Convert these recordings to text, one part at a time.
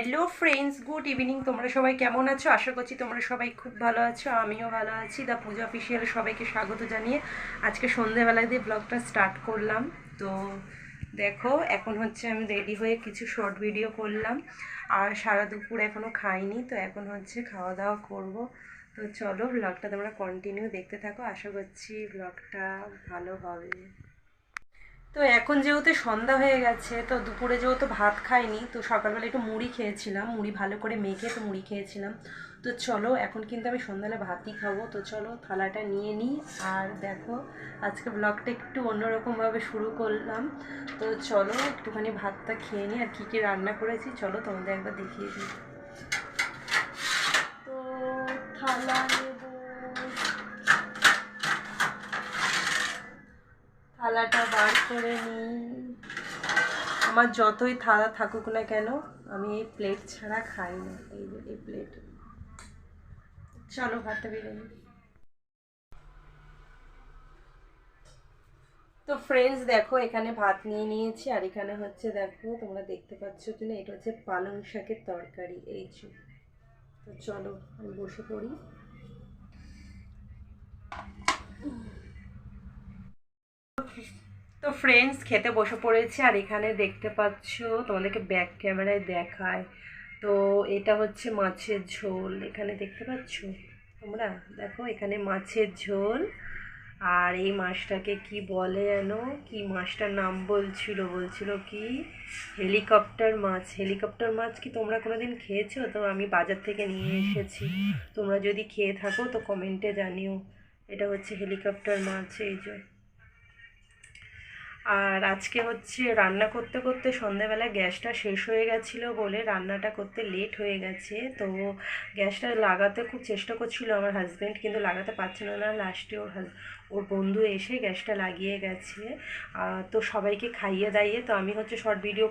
Hello friends, good evening. তোমরা সবাই কেমন আছো? আশা করছি তোমরা সবাই খুব ভালো আছো, আমিও ভালো আছি। দ্য পূজা অফিসিয়াল সবাইকে স্বাগত জানিয়ে আজকে সন্ধ্যেবেলা দিয়ে ব্লগটা স্টার্ট করলাম। তো দেখো, এখন হচ্ছে আমি রেডি হয়ে কিছু শর্ট ভিডিও করলাম, আর সারা দুপুর এখনও খাইনি, তো এখন হচ্ছে খাওয়া দাওয়া করব। তো চলো, ব্লগটা তোমরা কন্টিনিউ দেখতে থাকো, আশা করছি ব্লগটা ভালো হবে। তো এখন যেহেতু সন্ধ্যা হয়ে গেছে, তো দুপুরে যেহেতু ভাত খাইনি, তো সকালবেলা একটু মুড়ি খেয়েছিলাম, মুড়ি ভালো করে মেখে তো মুড়ি খেয়েছিলাম। তো চলো, এখন কিন্তু আমি সন্ধ্যাবেলা ভাতই খাবো। তো চলো থালাটা নিয়ে নিই। আর দেখো, আজকে ব্লগটা একটু অন্যরকমভাবে শুরু করলাম। তো চলো একটুখানি ভাতটা খেয়ে নিই, আর কী কী রান্না করেছি চলো তোমাদের একবার দেখিয়ে দিই। তো থালা নেবো, থালাটা বার করে নিই। আমার যতই থালা থাকুক না কেন, আমি এই প্লেট ছাড়া খাই না। এই যে এই প্লেট। চলো ভাতটা বেড়ে নিই। তো ফ্রেন্ডস দেখো, এখানে ভাত নিয়ে নিয়েছি, আর এখানে হচ্ছে দেখো, তোমরা দেখতে পাচ্ছ কিনা, এটা হচ্ছে পালং শাকের তরকারি। এই যে, তো চলো আমি বসে পড়ি। তো ফ্রেন্ডস খেতে বসে পড়েছি, আর এখানে দেখতে পাচ্ছ, তোমাদেরকে ব্যাক ক্যামেরায় দেখায়। তো এটা হচ্ছে মাছের ঝোল, এখানে দেখতে পাচ্ছ তোমরা, দেখো এখানে মাছের ঝোল। আর এই মাছটাকে কি বলে জানো? কি মাছটার নাম বলছিল কি, হেলিকপ্টার মাছ। হেলিকপ্টার মাছ কি তোমরা কোনোদিন খেয়েছো? তো আমি বাজার থেকে নিয়ে এসেছি, তোমরা যদি খেয়ে থাকো তো কমেন্টে জানিও। এটা হচ্ছে হেলিকপ্টার মাছ। এই যে, আর আজকে হচ্ছে রান্না করতে করতে সন্ধ্যাবেলা গ্যাসটা শেষ হয়ে গেছিলো বলে রান্নাটা করতে লেট হয়ে গেছে। তো গ্যাসটা লাগাতে খুব চেষ্টা করছিল আমার হাজব্যান্ড, কিন্তু লাগাতে পারছিল না। লাস্টে ওর বন্ধু এসে গ্যাসটা লাগিয়ে গেছে। তো সবাইকে খাইয়ে দাইয়ে, তো আমি হচ্ছে শর্ট ভিডিও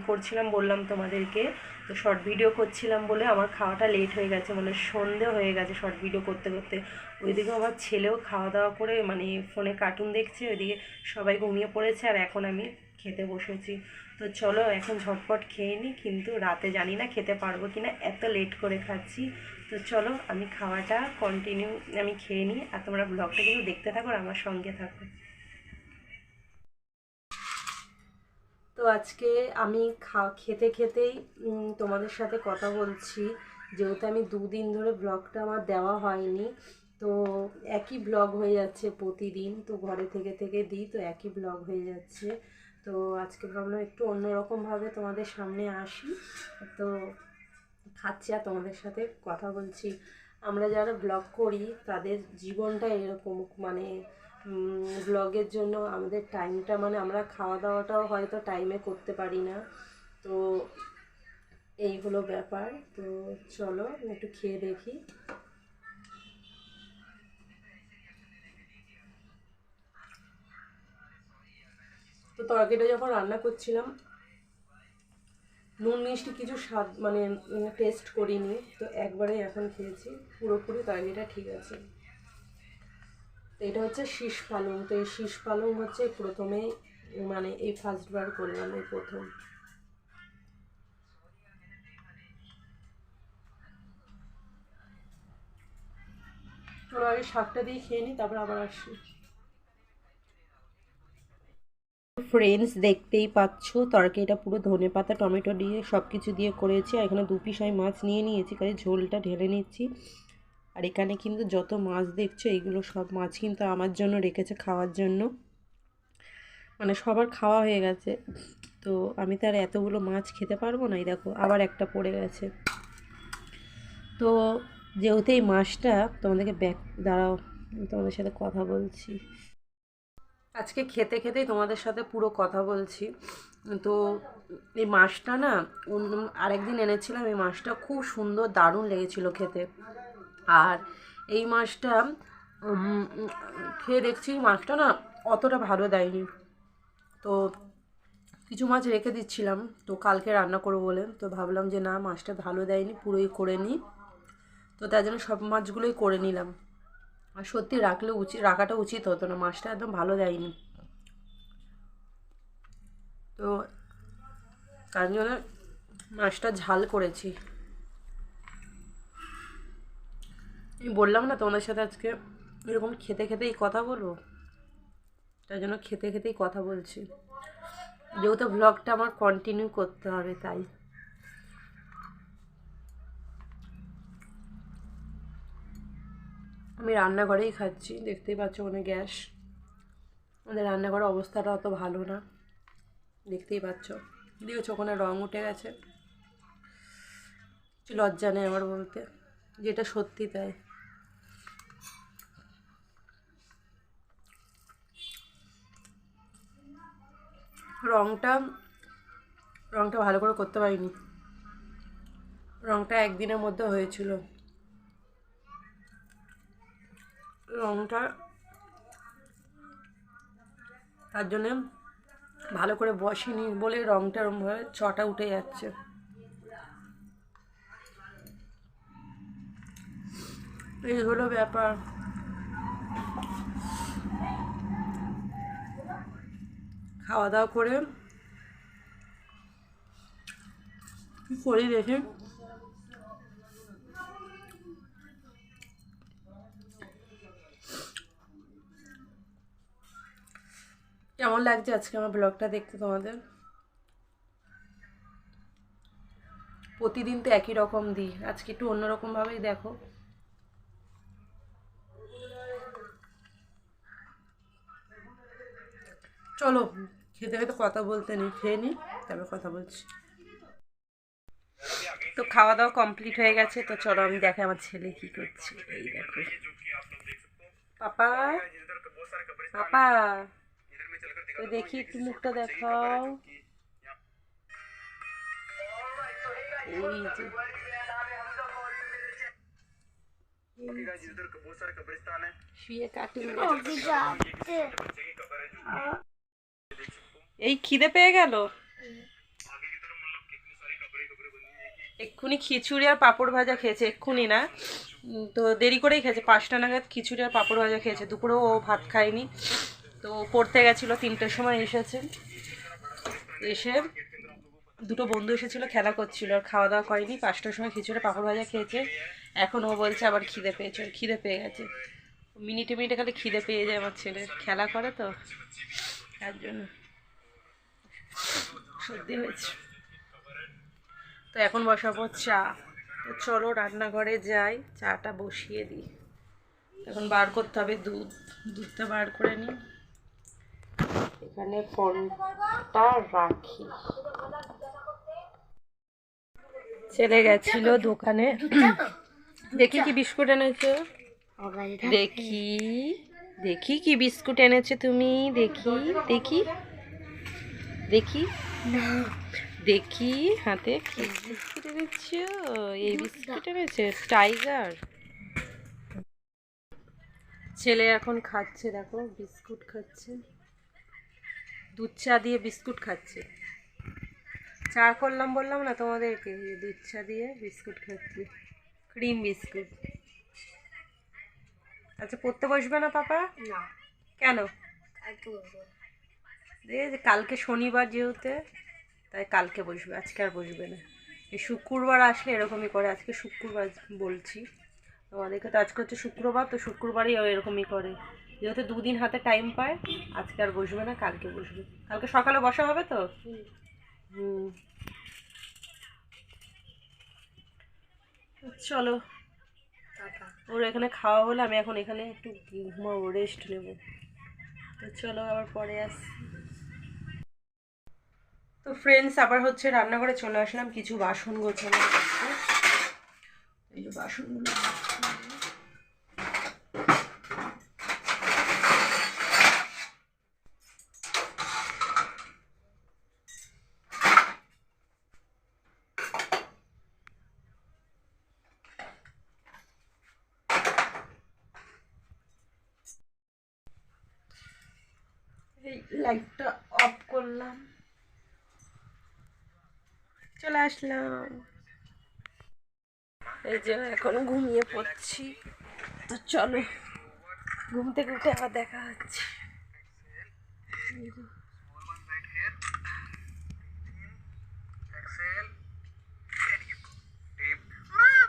করছিলাম বললাম তোমাদেরকে। তো শর্ট ভিডিও করছিলাম বলে আমার খাওয়াটা লেট হয়ে গেছে, মানে সন্ধে হয়ে গেছে শর্ট ভিডিও করতে করতে। ওইদিকে আমার ছেলেও খাওয়া দাওয়া করে মানে ফোনে কার্টুন দেখছে, ওইদিকে সবাই ঘুমিয়ে পড়েছে, আর এখন আমি খেতে বসেছি। তো চলো এখন ঝটপট খেয়ে নিই, কিন্তু রাতে জানি না খেতে পারবো কি না, এত লেট করে খাচ্ছি। তো চলো আমি খাওয়াটা কন্টিনিউ আমি খেয়ে নিই, আর তোমরা ব্লগটা কিন্তু দেখতে থাকো আর আমার সঙ্গে থাকো। তো আজকে আমি খেতে খেতেই তোমাদের সাথে কথা বলছি, যেহেতু আমি দুদিন ধরে ব্লগটা আমার দেওয়া হয়নি। তো একই ব্লগ হয়ে যাচ্ছে প্রতিদিন, তো ঘরে থেকে থেকে দিই, তো একই ব্লগ হয়ে যাচ্ছে। তো আজকে ভাবলাম একটু অন্যরকমভাবে তোমাদের সামনে আসি। তো খাচ্ছি আর তোমাদের সাথে কথা বলছি। আমরা যারা ব্লগ করি তাদের জীবনটা এরকম, মানে ব্লগের জন্য আমাদের টাইমটা, মানে আমরা খাওয়া দাওয়াটাও হয়তো টাইমে করতে পারি না। তো এই হলো ব্যাপার। তো চলো একটু খেয়ে দেখি। তো তরকারিটা যখন রান্না করছিলাম, নুন মিষ্টি কিছু স্বাদ মানে টেস্ট করিনি, তো একবারেই এখন খেয়েছি, পুরোপুরি তরকারিটা ঠিক আছে। তো এটা হচ্ছে শীষ পালং। তো এই শীষ পালং হচ্ছে প্রথমে, মানে এই ফার্স্টবার করলাম, এই প্রথম। চলো আগে শাকটা দিয়ে খেয়ে নিই, তারপর আবার আসি। ফ্রেন্ডস দেখতেই পাচ্ছ, তরকারিটা পুরো ধনেপাতা টমেটো দিয়ে সব কিছু দিয়ে করেছি, আর এখানে দু পিস আমি মাছ নিয়ে নিয়েছি, কাজে ঝোলটা ঢেলে নিচ্ছি। আর এখানে কিন্তু যত মাছ দেখছো, এইগুলো সব মাছ কিন্তু আমার জন্য রেখেছে খাওয়ার জন্য, মানে সবার খাওয়া হয়ে গেছে। তো আমি তো আর এতগুলো মাছ খেতে পারবো না। এই দেখো আবার একটা পড়ে গেছে। তো যেহেতু এই মাছটা তোমাদেরকে দাঁড়াও, আমি তোমাদের সাথে কথা বলছি। আজকে খেতে খেতেই তোমাদের সাথে পুরো কথা বলছি। তো এই মাছটা না, আরেকদিন এনেছিলাম, এই মাছটা খুব সুন্দর দারুণ লেগেছিল খেতে। আর এই মাছটা খেয়ে দেখছি মাছটা না অতটা ভালো দেয়নি। তো কিছু মাছ রেখে দিচ্ছিলাম, তো কালকে রান্না করবো বলে, তো ভাবলাম যে না, মাছটা ভালো দেয়নি, পুরোই করে নিই। তো তার জন্য সব মাছগুলোই করে নিলাম। আর সত্যি রাখাটা উচিত হতো না, মাছটা একদম ভালো দেয়নি। তো তার জন্য মাছটা ঝাল করেছি। আমি বললাম না তোমাদের সাথে আজকে এরকম খেতে খেতেই কথা বলবো, তাই জন্য খেতে খেতেই কথা বলছি, যেহেতু ব্লগটা আমার কন্টিনিউ করতে হবে তাই। আমি রান্নাঘরেই খাচ্ছি, দেখতেই পাচ্ছ ওখানে গ্যাস। আমাদের রান্নাঘরের অবস্থাটা অত ভালো না, দেখতেই পাচ্ছ। দেখেছো ওখানে রং উঠে গেছে। লজ্জা নেই আমার বলতে, যেটা সত্যি তাই। রংটা ভালো করে করতে পারিনি, রংটা একদিনের মধ্যে হয়েছিল। রংটা তার জন্যে ভালো করে বসেনি বলে রংটা এরমভাবে ছটা উঠে যাচ্ছে। এই হলো ব্যাপার। খাওয়া দাওয়া করে কি করি দেখি। কেমন লাগছে আজকে আমার ব্লগটা দেখতে তোমাদের? প্রতিদিন তো একই রকম দিই, আজকে একটু অন্যরকমভাবেই দেখো। চলো খেতে খেতে কথা বলতে নেই, খেয়ে নিই তারপর কথা বলছি। তো খাওয়া দাওয়া কমপ্লিট হয়ে গেছে, তো চলো আমি দেখে আমার ছেলে কি করছে। এই দেখো পাপা, পাপা তো দেখি একটু মুখটা দেখাও। এই যে শুয়ে কার্টুন এই খিদে পেয়ে গেল, এক্ষুনি খিচুড়ি আর পাঁপড় ভাজা খেয়েছে, এক্ষুনি না তো দেরি করেই খেয়েছে, 5টা নাগাদ খিচুড়ি আর পাঁপড় ভাজা খেয়েছে। দুপুরেও ও ভাত খায়নি, তো পড়তে গেছিলো, 3টের সময় এসেছে। এসে দুটো বন্ধু এসেছিলো, খেলা করছিল, আর খাওয়া দাওয়া করেনি। 5টার সময় খিচুড়ি পাঁপড় ভাজা খেয়েছে। এখন ও বলছে আবার খিদে পেয়েছে, খিদে পেয়ে গেছে। মিনিটে মিনিটে খালি খিদে পেয়ে যায় আমার ছেলের, খেলা করে তো তার জন্য সর্দি হয়েছে। তো এখন বসাবো চা, তো চলো রান্নাঘরে যাই, চাটা বসিয়ে দিই। এখন বার করতে হবে দুধটা বার করে নিই, এখানে ফোনটা রাখি। ছেলে গেছিল দোকানে, দেখি কি বিস্কুট এনেছো, দেখি দেখি কি বিস্কুট এনেছো তুমি, দেখি দেখি দেখি দেখি হাতে কি বিস্কুট এনেছো, এই বিস্কুট এনেছো টাইগার। ছেলে এখন খাচ্ছে, দেখো বিস্কুট খাচ্ছে, দুধ চা দিয়ে বিস্কুট খাচ্ছে। চা করলাম বললাম না তোমাদেরকে, দুধ চা দিয়ে বিস্কুট খাচ্ছি, ক্রিম বিস্কুট। আচ্ছা পড়তে বসবে না পাপা? না। কেন? কালকে শনিবার যেহেতু, তাই কালকে বসবে, আজকে আর বসবে না। এই শুক্রবার আসলে এরকমই করে, আজকে শুক্রবার বলছি তোমাদেরকে, তো আজকে হচ্ছে শুক্রবার, তো শুক্রবারই এরকমই করে, যেহেতু 2 দিন হাতে টাইম পায়। আজকে আর বসবে না, কালকে বসবে, কালকে সকালে বসা হবে তো। হুম চলো, ওর এখানে খাওয়া হলে আমি এখন এখানে একটু ঘুমাবো, রেস্ট নেবো। তো চলো আবার পরে আসছি। তো ফ্রেন্ডস আবার হচ্ছে রান্নাঘরে চলে আসলাম, কিছু বাসন গোছানো হচ্ছে, এই যে বাসনগুলো এই লাইটটা অফ করলাম, চলে আসলাম। এই যে এখন ঘুমিয়ে পড়ছি, তো চলো ঘুম থেকে উঠে আবার দেখা হচ্ছে।